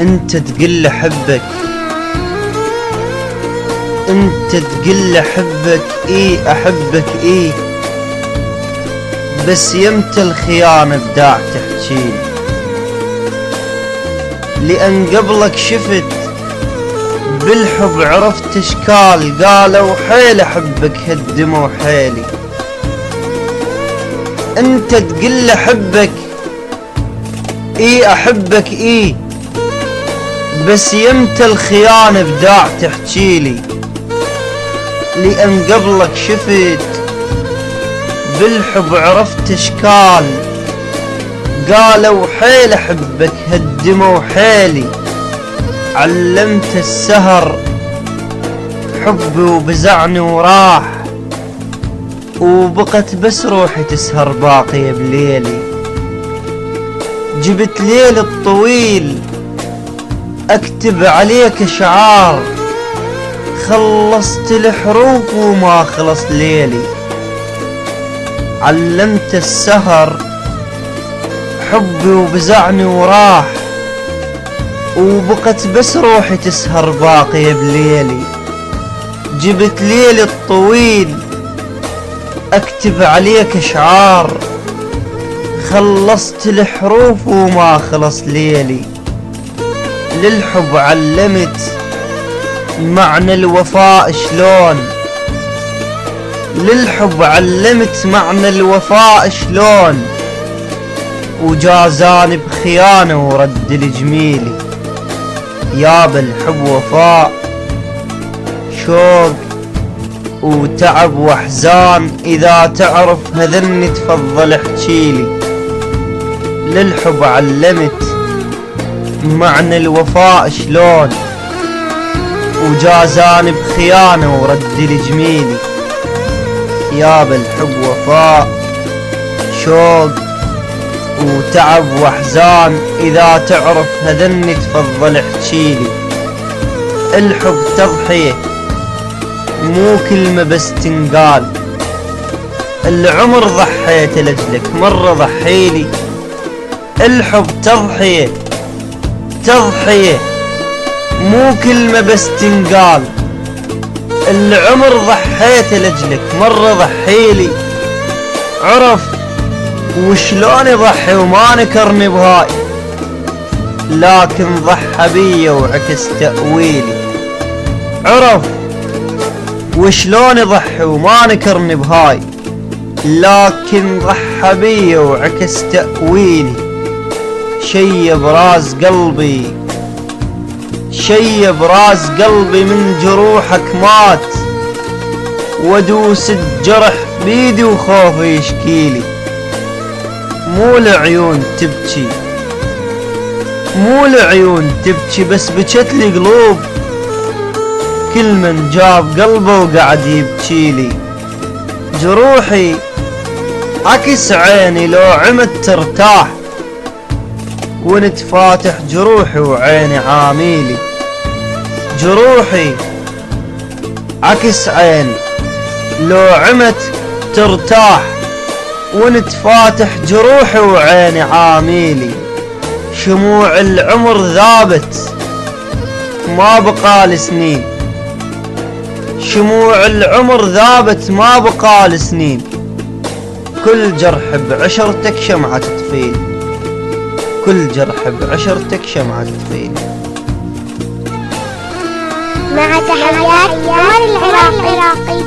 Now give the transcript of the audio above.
انت تقل احبك، انت تقل احبك، اي احبك اي، بس يمتى الخيانة بداع تحجيلي، لان قبلك شفت بالحب عرفت اشكال، قالوا حيل احبك هدموا حيلي. انت تقل احبك، اي احبك اي، بس يمتى الخيانة بداع تحجيلي، لان قبلك شفت بالحب عرفت اشكال، قالوا حيل احبك هدموا حيلي. علمت السهر حبي وبزعني وراح، وبقت بس روحي تسهر باقية بليلي. جبت ليل الطويل اكتب عليك اشعار، خلصت الحروف وما خلص ليلي. علمت السهر حبي وبزعني وراح، وبقت بس روحي تسهر باقية بليلي. جبت ليل الطويل اكتب عليك اشعار، خلصت الحروف وما خلص ليلي. للحب علمت معنى الوفاء شلون، للحب علمت معنى الوفاء شلون، وجازاني بخيانة ورد لجميلي. ياب الحب وفاء شوق وتعب واحزان، اذا تعرف هذني تفضل احجيلي. للحب علمت معنى الوفاء شلون، وجازاني بخيانة ورد لجميلي. ياب الحب وفاء شوق وتعب واحزان، اذا تعرف هذني تفضل احجيلي. الحب تضحية مو كلمة بس تنقال، العمر ضحيت لجلك مرة ضحيلي. الحب تضحية مو كلمة بس تنقال، العمر ضحيت لجلك مرة ضحيلي. عرف وشلون يضحي وما نكرني بهاي، لكن ضحى بي وعكس تأويلي. عرف وشلون يضحي وما نكرني بهاي، لكن ضحى بي وعكس تأويلي. شيب راس قلبي، شيب راس قلبي من جروحك مات، ودوس الجرح بيدي وخوفي يشكيلي. مو العيون تبكي، مو العيون تبكي، بس بكتلي قلوب كل من جاب قلبه وقعد يبكيلي. جروحي عكس عيني لو عمت ترتاح، ونتفاتح جروحي وعيني عاميلي. جروحي عكس عيني لو عمت ترتاح، ونتفاتح جروحي وعيني عاميلي. شموع العمر ذابت ما بقال سنين، شموع العمر ذابت ما بقال سنين، كل جرح بعشرتك شمعة تطفيل، كل جرح بعشرتك شمعة تطفيل. مع تحيات عمر العراقي.